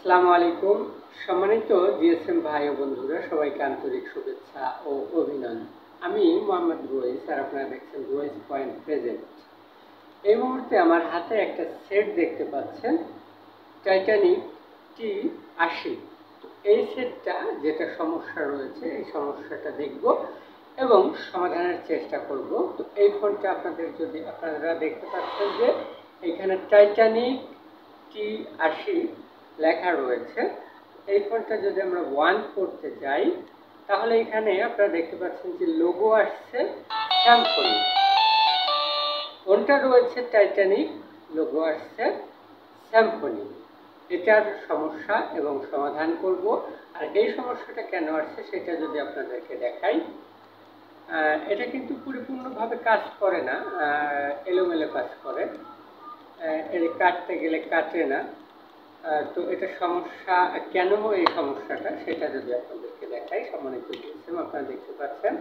আসসালামু আলাইকুম। সম্মানিত জিএসএম ভাই ও বন্ধুরা, সবাইকে আন্তরিক শুভেচ্ছা ও অভিনন্দন। আমি মোহাম্মদ রুয়েস, আর আপনারা দেখছেন রুয়েস পয়েন্ট প্রেজেন্ট। এই মুহূর্তে আমার হাতে একটা সেট দেখতে পাচ্ছেন, টাইটানিক T80। এই সেটটা যেটা সমস্যা রয়েছে, এই সমস্যাটা দেখব এবং সমাধানের চেষ্টা করব। তো এই ফোনটা আপনারা দেখতে পাচ্ছেন যে এখানে টাইটানিক T80 লেখা রয়েছে। এই ফোনটা যদি আমরা ওয়ান করতে যাই, তাহলে এখানে আপনারা দেখতে পাচ্ছেন যে লোগো আসছে স্যামসং, ফোনটা রয়েছে টাইটানিক, লোগো আসছে স্যামসং। এটার সমস্যা এবং সমাধান করব। আর এই সমস্যাটা কেন আসছে সেটা যদি আপনাদেরকে দেখাই, এটা কিন্তু পরিপূর্ণভাবে কাজ করে না, এলোমেলো কাজ করে, কাটতে গেলে কাটে না। তো এটা সমস্যা কেন, এই সমস্যাটা সেটা যদি আপনাদেরকে দেখাই, সম্মানিত জিএসএম আপনারা দেখতে পাচ্ছেন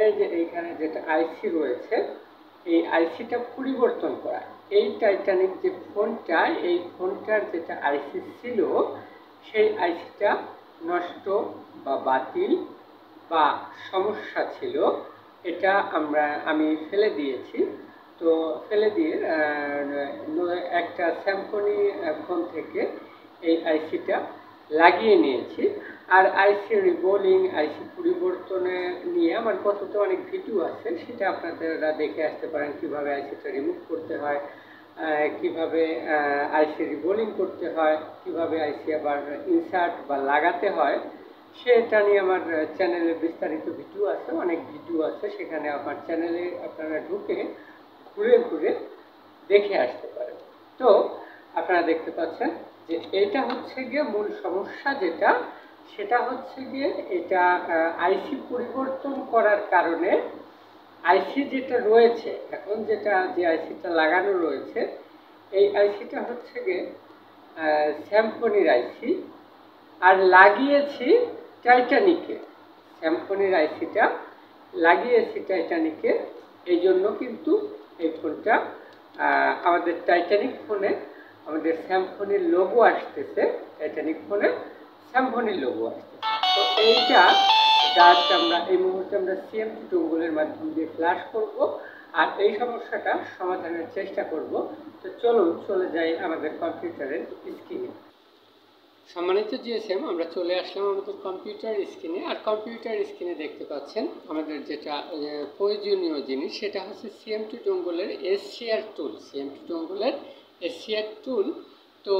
এই যে এইখানে যেটা আইসি রয়েছে, এই আইসিটা পরিবর্তন করা। এই টাইটানিক যে ফোনটা, এই ফোনটার যেটা আইসি ছিল, সেই আইসিটা নষ্ট বা বাতিল বা সমস্যা ছিল। এটা আমি ফেলে দিয়েছি। তো ফেলে দিয়ে একটা স্যামসং ফোন থেকে এই আইসিটা লাগিয়ে নিয়েছি। আর আইসি রিবোলিং, আইসি পরিবর্তনে নিয়ে আমার কতটা অনেক ভিডিও আছে, সেটা আপনারা দেখে আসতে পারেন, কিভাবে আইসিটা রিমুভ করতে হয়, কিভাবে আইসি রিবোলিং করতে হয়, কিভাবে আইসি আবার ইনসার্ট বা লাগাতে হয়, সেটা নিয়ে আমার চ্যানেলে বিস্তারিত ভিডিও আছে, অনেক ভিডিও আছে। সেখানে আমার চ্যানেলে আপনারা ঢুকে ঘুরে ঘুরে দেখে আসতে পারেন। তো আপনারা দেখতে পাচ্ছেন যে এটা হচ্ছে গিয়ে মূল সমস্যা, সেটা হচ্ছে গিয়ে এটা আইসি পরিবর্তন করার কারণে আইসি যেটা রয়েছে এখন, যে আইসিটা লাগানো রয়েছে, এই আইসিটা হচ্ছে গিয়ে স্যামসংয়ের আইসি, আর লাগিয়েছি টাইটানিকে। স্যামসংয়ের আইসিটা লাগিয়েছি টাইটানিকে, এই জন্য কিন্তু এই ফোনটা আমাদের টাইটানিক ফোনে আমাদের স্যামসংয়ের লোগো আসতেছে, টাইটানিক ফোনে স্যামসংয়ের লোগো আসতেছে। তো এইটা জাস্ট আমরা এই মুহূর্তে সিএমটি টুলগুলোর মাধ্যম দিয়ে ফ্ল্যাশ করব আর এই সমস্যাটা সমাধানের চেষ্টা করব। তো চলুন চলে যাই আমাদের কম্পিউটারের স্ক্রিনে। সম্মানিত জিএসএম, আমরা চলে আসলাম আমাদের কম্পিউটার স্ক্রিনে। আর কম্পিউটার স্ক্রিনে দেখতে পাচ্ছেন আমাদের যেটা প্রয়োজনীয় জিনিস, সেটা হচ্ছে সিএমটি টুলগুলোর এসসিআর টুল, সিএমটি টুলগুলোর এসসিআর টুল। তো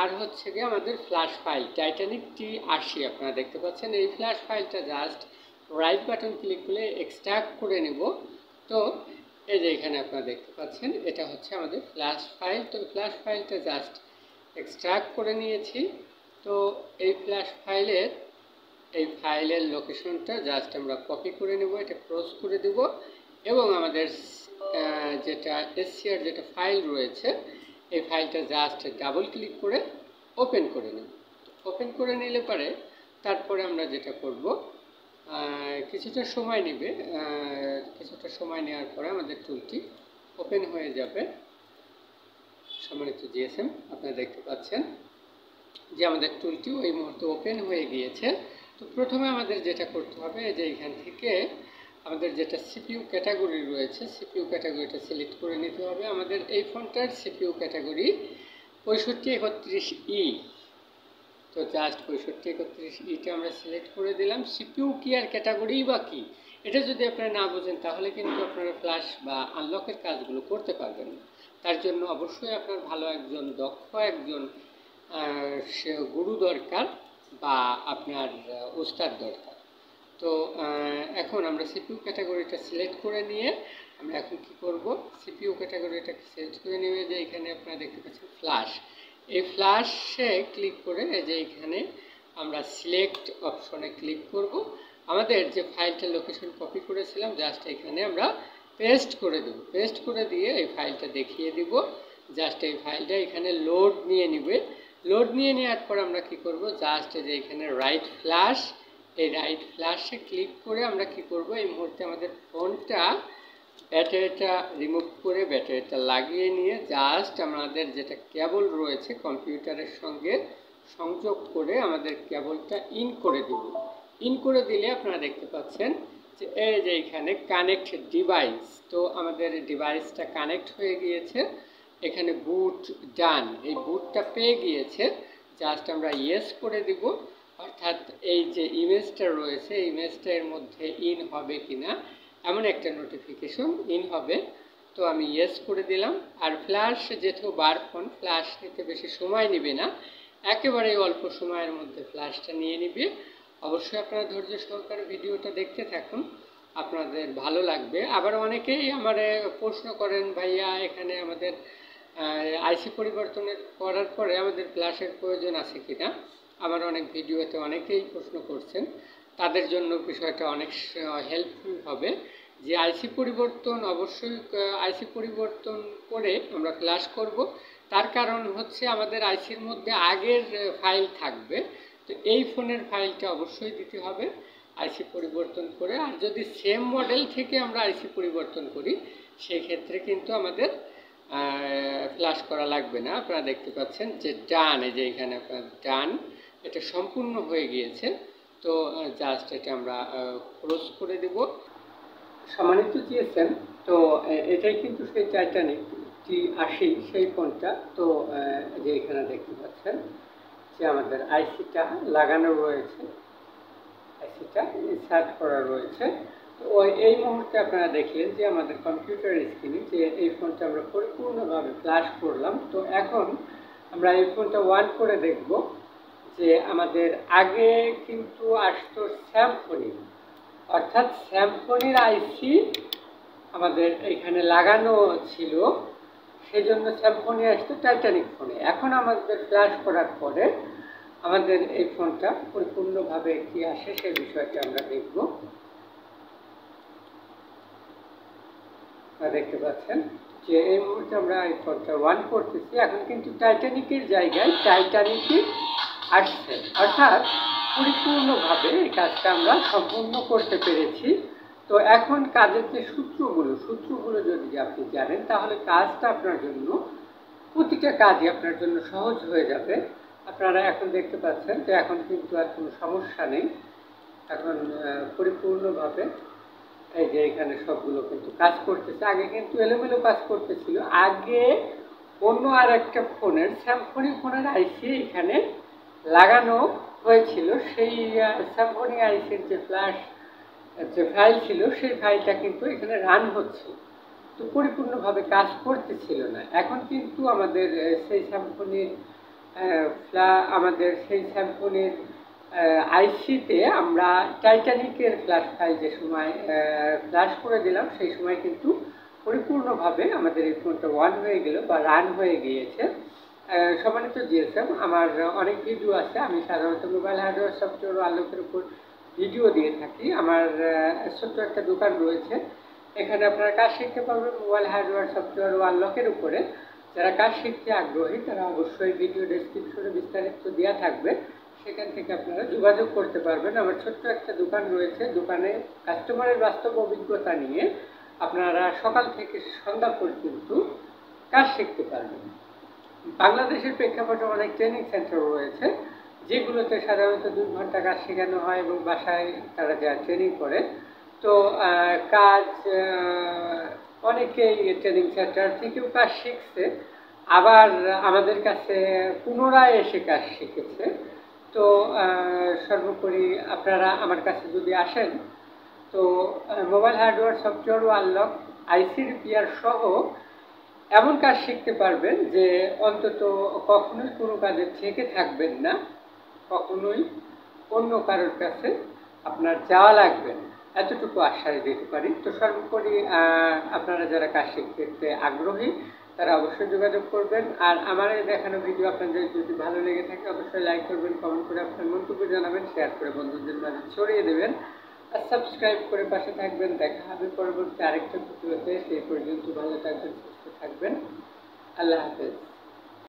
আর হচ্ছে গিয়ে আমাদের ফ্ল্যাশ ফাইল টাইটানিক T80 আপনারা দেখতে পাচ্ছেন। এই ফ্ল্যাশ ফাইলটা জাস্ট রাইট বাটন ক্লিক করে এক্সট্রাক্ট করে নেব। তো এই যে এখানে আপনারা দেখতে পাচ্ছেন, এটা হচ্ছে আমাদের ফ্ল্যাশ ফাইল। তো ফ্ল্যাশ ফাইলটা জাস্ট এক্সট্রাক্ট করে নিয়েছি। তো এই ফ্ল্যাশ ফাইলের লোকেশনটা জাস্ট আমরা কপি করে নেব, এটা ক্রস করে দেব এবং আমাদের যেটা এসসিআর যেটা ফাইল রয়েছে, এই ফাইলটা জাস্ট ডাবল ক্লিক করে ওপেন করে নেব। ওপেন করে নিলে পরে তারপরে আমরা যেটা করব, কিছুটা সময় নেবে, কিছুটা সময় নেওয়ার পরে আমাদের টুলটি ওপেন হয়ে যাবে। সম্মানিত জিএসএম আপনারা দেখতে পাচ্ছেন যে আমাদের টুলটি ওই মুহূর্তে ওপেন হয়ে গিয়েছে। তো প্রথমে আমাদের যেটা করতে হবে, যে এখান থেকে আমাদের যেটা সিপিইউ ক্যাটাগরি রয়েছে, সিপিইউ ক্যাটাগরিটা সিলেক্ট করে নিতে হবে। আমাদের এই ফোনটার সিপিইউ ক্যাটাগরি 6531E। তো জাস্ট 6531Eটা আমরা সিলেক্ট করে দিলাম। সিপিইউ কি আর ক্যাটাগরি বা কি, এটা যদি আপনারা না বোঝেন তাহলে কিন্তু আপনারা ফ্ল্যাশ বা আনলকের কাজগুলো করতে পারবেন না। তার জন্য অবশ্যই আপনার ভালো একজন দক্ষ একজন গুরু দরকার বা আপনার উস্তাদ দরকার। তো এখন আমরা সিপিইউ ক্যাটাগরিটা সিলেক্ট করে নিয়ে আমরা এখন কি করব, সিপিইউ ক্যাটাগরিটা সিলেক্ট করে নিয়ে যে এখানে আপনারা দেখতে পাচ্ছেন ফ্ল্যাশ, এই ফ্ল্যাশে ক্লিক করে যে এখানে আমরা সিলেক্ট অপশনে ক্লিক করব। আমাদের যে ফাইলটা লোকেশন কপি করেছিলাম জাস্ট এখানে আমরা পেস্ট করে দেব। পেস্ট করে দিয়ে এই ফাইলটা দেখিয়ে দিব। জাস্ট এই ফাইলটা এখানে লোড নিয়ে নেবে। লোড নিয়ে নেওয়ার পর আমরা কি করব, জাস্ট যে এখানে রাইট ফ্ল্যাশ, এই রাইট ফ্ল্যাশে ক্লিক করে আমরা কি করব, এই মুহূর্তে আমাদের ফোনটা ব্যাটারিটা রিমুভ করে ব্যাটারিটা লাগিয়ে নিয়ে জাস্ট আমাদের যেটা কেবল রয়েছে কম্পিউটারের সঙ্গে সংযোগ করে আমাদের কেবলটা ইন করে দিব। ইন করে দিলে আপনারা দেখতে পাচ্ছেন যে এই যে এখানে কানেক্ট ডিভাইস, তো আমাদের ডিভাইসটা কানেক্ট হয়ে গিয়েছে। এখানে বুট ডান, এই বুটটা পেয়ে গিয়েছে। জাস্ট আমরা ইয়েস করে দিব, অর্থাৎ এই যে ইমেজটা রয়েছে এই ইমেজটা এর মধ্যে ইন হবে কিনা এমন একটা নোটিফিকেশন ইন হবে। তো আমি ইয়েস করে দিলাম। আর ফ্ল্যাশ যেহেতু বার ফোন, ফ্ল্যাশ নিতে বেশি সময় নেবে না, একেবারেই অল্প সময়ের মধ্যে ফ্ল্যাশটা নিয়ে নিবে। অবশ্যই আপনারা ধৈর্য সহকারে ভিডিওটা দেখতে থাকুন, আপনাদের ভালো লাগবে। আবার অনেকেই আমার প্রশ্ন করেন, ভাইয়া এখানে আমাদের আইসি পরিবর্তনের করার পরে আমাদের ফ্ল্যাশের প্রয়োজন আছে কিনা। আমার অনেক ভিডিওতে অনেকেই প্রশ্ন করছেন, তাদের জন্য বিষয়টা অনেক হেল্পফুল হবে যে আইসি পরিবর্তন অবশ্যই আইসি পরিবর্তন করে আমরা ফ্ল্যাশ করব। তার কারণ হচ্ছে আমাদের আইসির মধ্যে আগের ফাইল থাকবে, তো এই ফোনের ফাইলটা অবশ্যই দিতে হবে আইসি পরিবর্তন করে। আর যদি সেম মডেল থেকে আমরা আইসি পরিবর্তন করি সেই ক্ষেত্রে কিন্তু আমাদের ফ্ল্যাশ করা লাগবে না। আপনারা দেখতে পাচ্ছেন যে ডান, এই যে এখানে আপনার ডান, এটা সম্পূর্ণ হয়ে গিয়েছে। তো জাস্ট এটা আমরা ক্লোজ করে দেব। সম্মানিত জিএসএম, তো এটাই কিন্তু সেই টাইটানিক T80 সেই ফোনটা। তো যে এখানে দেখতে পাচ্ছেন যে আমাদের আইসিটা লাগানো রয়েছে, আইসিটা ইনসার্ট করা রয়েছে। তো এই মুহূর্তে আপনারা দেখলেন যে আমাদের কম্পিউটার স্ক্রিনে যে এই ফোনটা আমরা পরিপূর্ণভাবে ফ্ল্যাশ করলাম। তো এখন আমরা এই ফোনটা অন করে দেখব যে আমাদের আগে কিন্তু আসতো স্যামসনি, অর্থাৎ স্যামসনির আইসি আমাদের এখানে লাগানো ছিল, সেই জন্য স্যামসনি আসতো টাইটানিক ফোনে। এখন আমাদের ফ্ল্যাশ করার পরে আমাদের এই ফোনটা পরিপূর্ণভাবে কি আসে সেই বিষয়টা আমরা দেখব। দেখতে পাচ্ছেন যে এই মুহূর্তে আমরা এই ফোনটা অন করতেছি, এখন কিন্তু টাইটানিকের জায়গায় টাইটানিকই আসছে, অর্থাৎ পরিপূর্ণভাবে এই কাজটা আমরা সম্পূর্ণ করতে পেরেছি। তো এখন কাজের যে সূত্রগুলো যদি আপনি জানেন তাহলে কাজটা আপনার জন্য, প্রতিটা কাজই আপনার জন্য সহজ হয়ে যাবে। আপনারা এখন দেখতে পাচ্ছেন যে এখন কিন্তু আর কোনো সমস্যা নেই, এখন পরিপূর্ণভাবে এই যে এখানে সবগুলো কিন্তু কাজ করতেছে। আগে কিন্তু এলোমেলো কাজ করতেছিল। আগে অন্য আর একটা ফোনের স্যামসনি ফোনের আইসি এখানে লাগানো হয়েছিল, সেই স্যামসনি আইসির যে ফ্ল্যাশ যে ফাইল ছিল সেই ফাইলটা কিন্তু এখানে রান হচ্ছে, তো পরিপূর্ণভাবে কাজ করতেছিল না। এখন কিন্তু আমাদের সেই স্যামসনির আইসিতে আমরা টাইটানিকের ফ্ল্যাশ ফাইল যে সময় ফ্ল্যাশ করে দিলাম সেই সময় কিন্তু পরিপূর্ণভাবে আমাদের এই ফোনটা অন হয়ে গেল বা রান হয়ে গিয়েছে। সম্মানিত জিএসএম, আমার অনেক ভিডিও আছে, আমি সাধারণত মোবাইল হার্ডওয়্যার সফটওয়্যার ও আনলকের উপর ভিডিও দিয়ে থাকি। আমার ছোট্ট একটা দোকান রয়েছে, এখানে আপনারা কাজ শিখতে পারবেন মোবাইল হার্ডওয়্যার সফটওয়্যার ও আনলকের উপরে। যারা কাজ শিখতে আগ্রহী তারা অবশ্যই ভিডিও ডেসক্রিপশনে বিস্তারিত দেওয়া থাকবে, সেখান থেকে আপনারা যোগাযোগ করতে পারবেন। আমার ছোট্ট একটা দোকান রয়েছে, দোকানে কাস্টমারের বাস্তব অভিজ্ঞতা নিয়ে আপনারা সকাল থেকে সন্ধ্যা পর্যন্ত কাজ শিখতে পারবেন। বাংলাদেশের প্রেক্ষাপটে অনেক ট্রেনিং সেন্টার রয়েছে যেগুলোতে সাধারণত 2 ঘন্টা কাজ শেখানো হয় এবং বাসায় তারা যা ট্রেনিং করে। তো কাজ অনেকেই ট্রেনিং সেন্টার থেকেও কাজ শিখছে, আবার আমাদের কাছে পুনরায় এসে কাজ শিখেছে। তো সর্বোপরি আপনারা আমার কাছে যদি আসেন তো মোবাইল হার্ডওয়্যার সফটওয়্যার ও আনলক, আইসি রিপেয়ার সহ এমন কাজ শিখতে পারবেন যে অন্তত কখনোই কোনো কাজে থেকে থাকবেন না, কখনোই অন্য কারোর কাছে আপনার যাওয়া লাগবে না, এতটুকু আশ্বাস দিতে পারি। তো সর্বোপরি আপনারা যারা কাজ শিখতে আগ্রহী তারা অবশ্যই যোগাযোগ করবেন। আর আমার এই দেখানো ভিডিও আপনাদের যদি ভালো লেগে থাকে অবশ্যই লাইক করবেন, কমেন্ট করে আপনার মন্তব্য জানাবেন, শেয়ার করে বন্ধুদের মাঝে ছড়িয়ে দেবেন আর সাবস্ক্রাইব করে পাশে থাকবেন। দেখা হবে পরবর্তী আরেকটা ভিডিওতে, সেই পর্যন্ত ভালো থাকবেন, সুস্থ থাকবেন। আল্লাহ হাফেজ।